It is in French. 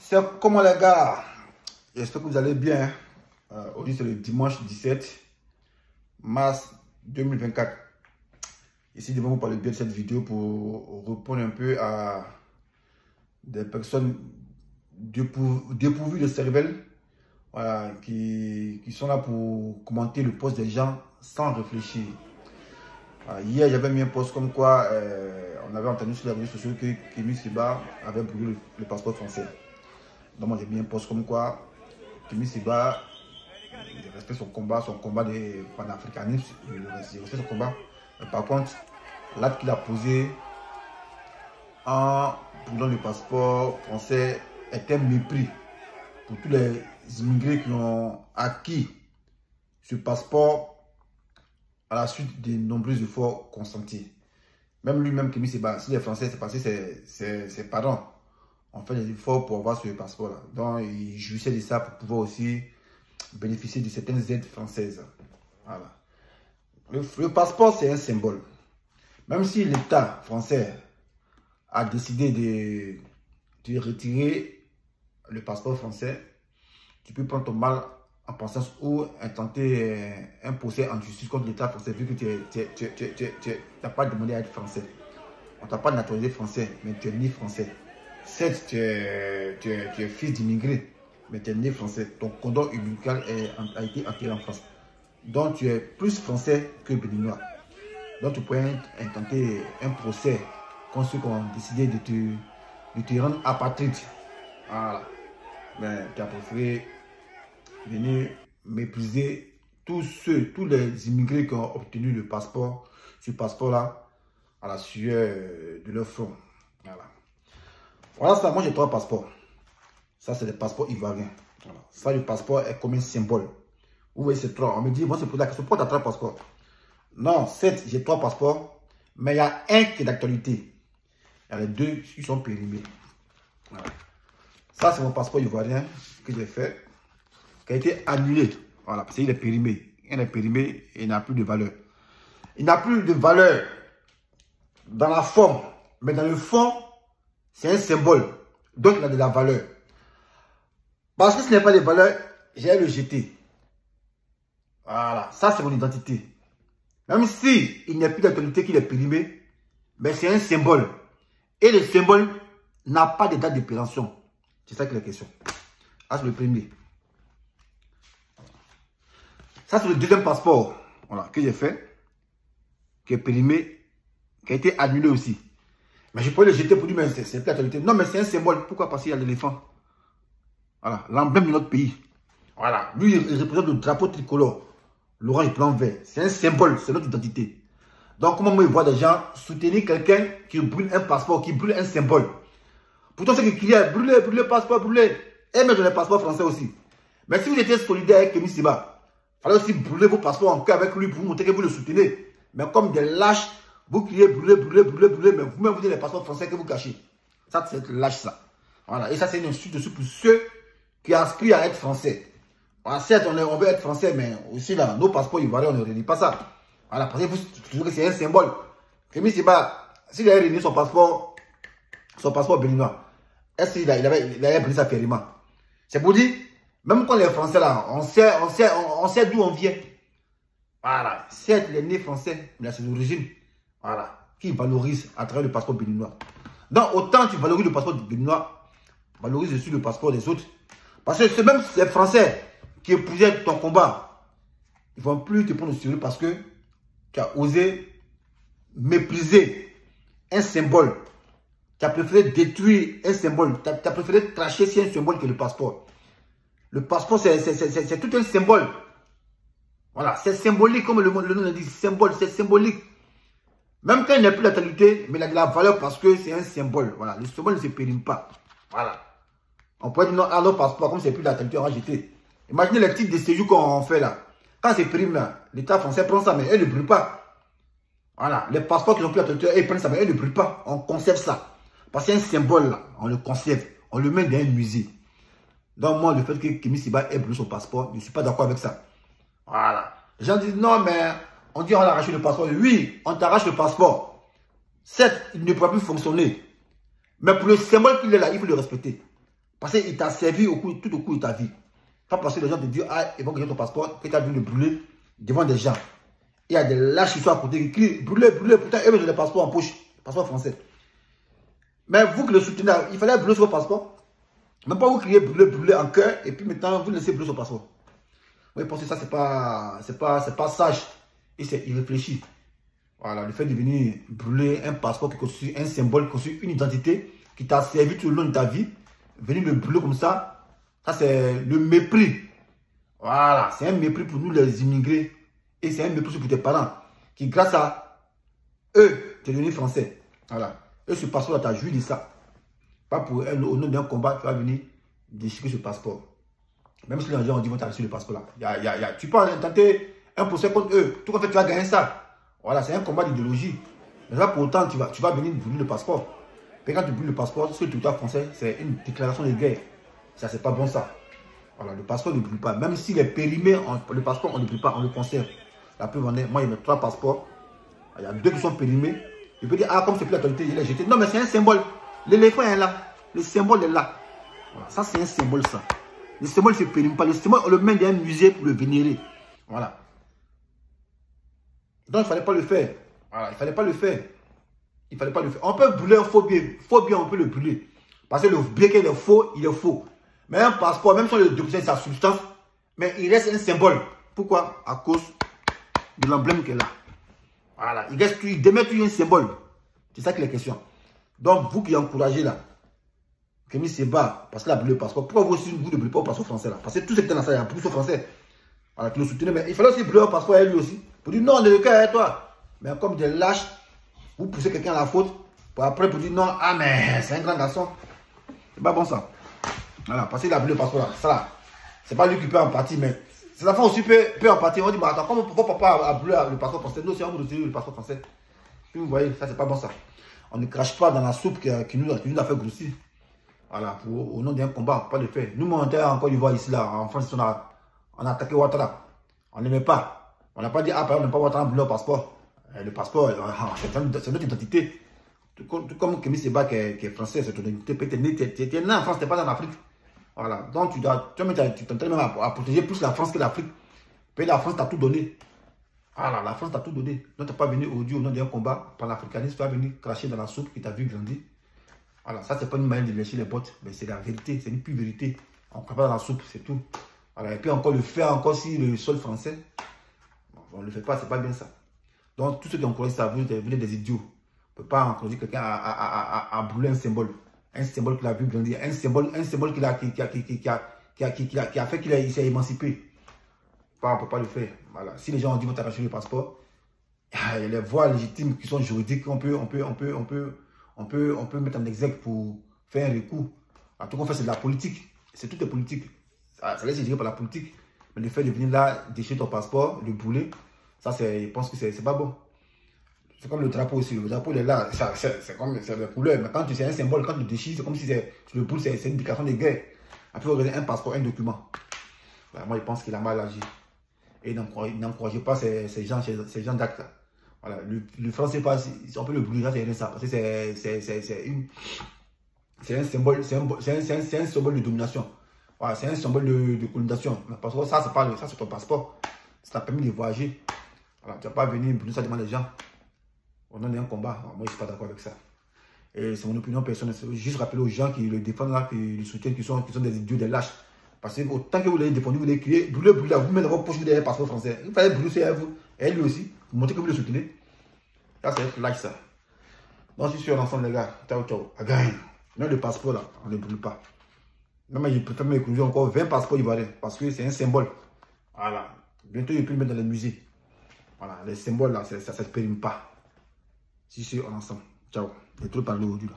C'est comment les gars? J'espère que vous allez bien. Aujourd'hui c'est le dimanche 17 mars 2024. Ici devant vous parler bien de cette vidéo pour répondre un peu à des personnes dépourvues de cervelle, voilà, qui sont là pour commenter le post des gens sans réfléchir. Hier j'avais mis un post comme quoi on avait entendu sur les réseaux sociaux que Kémy Séba avait brûlé le passeport français. Donc moi j'ai mis un post comme quoi Kémy Séba respecte son combat de panafricanisme, il respecte son combat. Mais par contre, l'acte qu'il a posé en brûlant le passeport français est un mépris pour tous les immigrés qui ont acquis ce passeport à la suite des nombreux efforts consentis. Même lui-même, Kémy Séba, si les Français, c'est parce que ses parents ont fait des efforts pour avoir ce passeport-là. Donc, il jouissait de ça pour pouvoir aussi bénéficier de certaines aides françaises. Voilà. Le passeport, c'est un symbole. Même si l'État français a décidé de retirer le passeport français, tu peux prendre ton mal en pensant ou intenter un procès en justice contre l'État français vu que tu n'as pas demandé à être français. On ne t'a pas naturalisé français, mais tu es né français. Certes, tu es fils d'immigré, mais tu es né français. Ton cordon ombilical a été enterré en France. Donc, tu es plus français que béninois. Donc, tu pourrais intenter un procès contre ceux qui ont décidé de te rendre apatride. Voilà. Mais tu as préféré venir mépriser tous les immigrés qui ont obtenu le passeport, ce passeport-là, à la sueur de leur front. Voilà. Voilà ça, moi j'ai 3 passeports. Ça, c'est des passeports ivoiriens. Voilà. Ça, le passeport est comme un symbole. Vous voyez, c'est 3. On me dit, moi, c'est pour la question, pourquoi tu as 3 passeports? Non, certes, j'ai 3 passeports, mais il y a un qui est d'actualité. Il y a les 2 qui sont périmés. Voilà. Ça, c'est mon passeport ivoirien que j'ai fait, qui a été annulé. Voilà, parce qu'il est périmé. Il est périmé et il n'a plus de valeur. Il n'a plus de valeur dans la forme, mais dans le fond, c'est un symbole. Donc, il a de la valeur. Parce que ce n'est pas de valeur, j'ai le jeter. Voilà, ça c'est mon identité. Même si il n'y a plus d'actualité qu'il est périmé, mais c'est un symbole. Et le symbole n'a pas de date de péremption. C'est ça qui est la question. Ça c'est le premier. Ça c'est le deuxième passeport, voilà, que j'ai fait, qui est périmé, qui a été annulé aussi. Mais je peux le jeter pour lui, mais c'est plus l'actualité. Non, mais c'est un symbole. Pourquoi? Parce qu'il y a l'éléphant. Voilà, l'emblème de notre pays. Voilà, lui, il représente le drapeau tricolore. L'orange, blanc, vert. C'est un symbole, c'est notre identité. Donc, comment moi, je vois des gens soutenir quelqu'un qui brûle un passeport, qui brûle un symbole. Pourtant, c'est qu'il y a brûlé, brûlé, passeport, brûlé. Et même dans les passeports français aussi. Mais si vous étiez solidaire avec Kémy Séba, il fallait aussi brûler vos passeports en cœur avec lui pour vous montrer que vous le soutenez. Mais comme des lâches, vous criez brûler, brûler, brûler, brûler, mais vous-même vous dites les passeports français que vous cachez. Ça, c'est lâche ça. Voilà, et ça, c'est une insulte dessus pour ceux qui aspirent à être français. Voilà, certes, on veut être français, mais aussi là, nos passeports ivoiriens, on ne réunit pas ça. Voilà, parce que vous trouvez que c'est un symbole. Kémy Séba, s'il avait réuni son passeport béninois, est-ce qu'il avait pris ça fièrement? C'est pour dire, même quand les Français là, on sait d'où on vient. Voilà, certes, il est né français, mais il a ses origines. Voilà, qui valorise à travers le passeport béninois. Donc, autant tu valorises le passeport béninois, valorise aussi le passeport des autres. Parce que c'est même ces Français qui épousaient ton combat, ils ne vont plus te prendre au sérieux parce que tu as osé mépriser un symbole. Tu as préféré détruire un symbole. Tu as préféré cracher sur un symbole que le passeport. Le passeport, c'est tout un symbole. Voilà, c'est symbolique, comme le nom le dit, symbole, c'est symbolique. Même quand il n'a plus d'actualité, mais il a de la valeur parce que c'est un symbole. Voilà, le symbole ne se périme pas. Voilà. On pourrait dire non, à nos passeports, comme c'est plus d'actualité, on va jeter. Imaginez les types de séjours qu'on fait là. Quand c'est périme là, l'État français prend ça, mais eux ne brûlent pas. Voilà, les passeports qui n'ont plus d'actualité, ils prennent ça, mais eux ne brûlent pas. On conserve ça. Parce que c'est un symbole là, on le conserve. On le met dans un musée. Donc moi, le fait que Kémy Séba ait brûlé son passeport, je ne suis pas d'accord avec ça. Voilà. Les gens disent non, mais on dit on a arraché le passeport. Oui, on t'arrache le passeport. Certes, il ne pourra plus fonctionner. Mais pour le symbole qu'il est là, il faut le respecter. Parce qu'il t'a servi tout au cours de ta vie. Pas parce que les gens te disent, ah, ils vont gagner ton passeport, que tu as dû le brûler devant des gens. Il y a des lâches qui sont à côté qui crient, brûler, brûler, pourtant eux, ils ont des passeports en poche, passeport français. Mais vous qui le soutenez, il fallait brûler sur votre passeport. Même pas vous criez brûler, brûler en cœur, et puis maintenant vous laissez brûler sur votre passeport. Vous pensez que ça, c'est pas sage, et c'est irréfléchi. Voilà, le fait de venir brûler un passeport qui constitue un symbole, qui constitue une identité, qui t'a servi tout le long de ta vie, venir le brûler comme ça c'est le mépris. Voilà, c'est un mépris pour nous les immigrés, et c'est un mépris pour tes parents, qui grâce à eux, tu es devenu français. Voilà, et ce passeport-là, tu as joui de ça. Pas pour elle, au nom d'un combat, tu vas venir déchirer ce passeport. Même si les gens ont dit, vont t'arrêter le passeport-là. Tu peux tenter un procès contre eux. Tout en fait, tu vas gagner ça. Voilà, c'est un combat d'idéologie. Mais là, pour autant, tu vas venir brûler le passeport. Et quand tu brûles le passeport, sur le territoire français, c'est une déclaration de guerre. Ça, c'est pas bon ça. Voilà, le passeport ne brûle pas. Même s'il est périmé, le passeport, on ne brûle pas, on le conserve. La preuve en est, moi, il y a 3 passeports. Il y a 2 qui sont périmés. Il peut dire, ah, comme c'est plus l'actualité, il est jeté. Non, mais c'est un symbole. L'éléphant est là. Le symbole est là. Voilà, ça, c'est un symbole, ça. Le symbole ne se périme pas. Le symbole, on le met dans un musée pour le vénérer. Voilà. Donc, il ne fallait pas le faire. Voilà, il ne fallait pas le faire. Il ne fallait pas le faire. On peut brûler un faux billet. Faux billet, on peut le brûler. Parce que le billet qui est faux, il est faux. Mais un passeport, même si on le déposite sa substance, mais il reste un symbole. Pourquoi? À cause de l'emblème qui est là. Voilà. Il démet toujours un symbole. C'est ça qui est la question. Donc, vous qui encouragez là, Kémy Séba, parce qu'il a brûlé le passeport, pourquoi vous aussi, vous ne brûlez pas le passeport français là? Parce que tout ce qui était dans ça, il y a un passeport français. Voilà, qui le soutenait. Mais il fallait aussi brûler le passeport à lui aussi. Pour dire non, on est le cas à toi. Mais comme des lâches, vous poussez quelqu'un à la faute. Pour après, pour dire non, ah mais c'est un grand garçon. C'est pas bon ça. Voilà, parce qu'il a brûlé le passeport là. Ça là, c'est pas lui qui peut en partie, mais ses enfants aussi peut en partie. On dit, mais attends, pourquoi papa a brûlé le passeport français? Nous aussi, on veut le passeport français. Puis vous voyez, ça c'est pas bon ça. On ne crache pas dans la soupe qui nous a fait grossir. Voilà, au nom d'un combat, pas le faire. Nous, on était en Côte d'Ivoire ici, là, en France, on a attaqué Ouattara. On n'aimait pas. On n'a pas dit, ah, par exemple, on n'aime pas Ouattara brûler le passeport. Le passeport, c'est notre identité. Tout comme Kémy Séba qui est français, c'est ton identité. Tu es né en France, tu n'es pas en Afrique. Voilà, donc tu t'entraînes même à protéger plus la France que l'Afrique. Puis la France t'a tout donné. Voilà, la France t'a tout donné. Donc tu n'es pas venu aujourd'hui au nom d'un combat par l'africanisme, tu vas venir cracher dans la soupe qui t'a vu grandir. Voilà, ça c'est pas une manière de lécher les bottes, mais c'est la vérité, c'est une pure vérité. On ne prend pas dans la soupe, c'est tout. Voilà, et puis encore le faire encore si le sol français, on ne le fait pas, c'est pas bien ça. Donc tous ceux qui encouragent ça, vous êtes des idiots. On ne peut pas encourager quelqu'un à brûler un symbole. Un symbole qu'il a vu grandir, un symbole qui a fait qu'il s'est émancipé. On ne peut pas le faire. Voilà. Si les gens ont dit vont t'arracher le passeport, il y a les voies légitimes qui sont juridiques qu'on peut mettre en exergue pour faire un recours. En tout cas, c'est de la politique. C'est tout est politique. Ça laisse gérer par la politique. Mais le fait de venir là, déchirer ton passeport, le brûler, ça, je pense que c'est pas bon. C'est comme le drapeau aussi. Le drapeau, il est là. C'est comme la couleur. Mais quand c'est un symbole, quand tu le déchires, c'est comme si tu le brûles, c'est une déclaration de guerre. Après, vous regardez un passeport, un document. Ben, moi, je pense qu'il a mal agi. Et n'encouragez pas ces gens d'actes. Voilà, le français passe, on peut le brûler, c'est rien ça. Parce que c'est un symbole, c'est un symbole de domination. Voilà, c'est un symbole de colonisation. Mais parce que ça, c'est ton passeport. Ça t'a permis de voyager. Voilà, tu ne vas pas venir brûler ça devant les gens. On en est un combat. Alors, moi, je ne suis pas d'accord avec ça. Et c'est mon opinion personnelle. C'est juste rappeler aux gens qui le défendent là, qui le soutiennent, qui sont des idiots, des lâches. Parce que autant que vous l'avez défendu, vous l'avez crié, brûlez, vous mettez dans votre poche, vous avez un passeport français. Il fallait brûler à vous. Et lui aussi. Vous montrez que vous le soutenez. Ça, c'est like ça. Donc, je suis sur l'ensemble, les gars. Ciao, ciao. Again. Non, le passeport, là, on ne le brûle pas. Non, mais je préfère m'écouter encore 20 passeports ivoiriens. Parce que c'est un symbole. Voilà. Bientôt, je peux le mettre dans les musées. Voilà. Les symboles, là, ça ne se périme pas. Si, on est ensemble. Ciao. J'ai trop parlé aujourd'hui, là.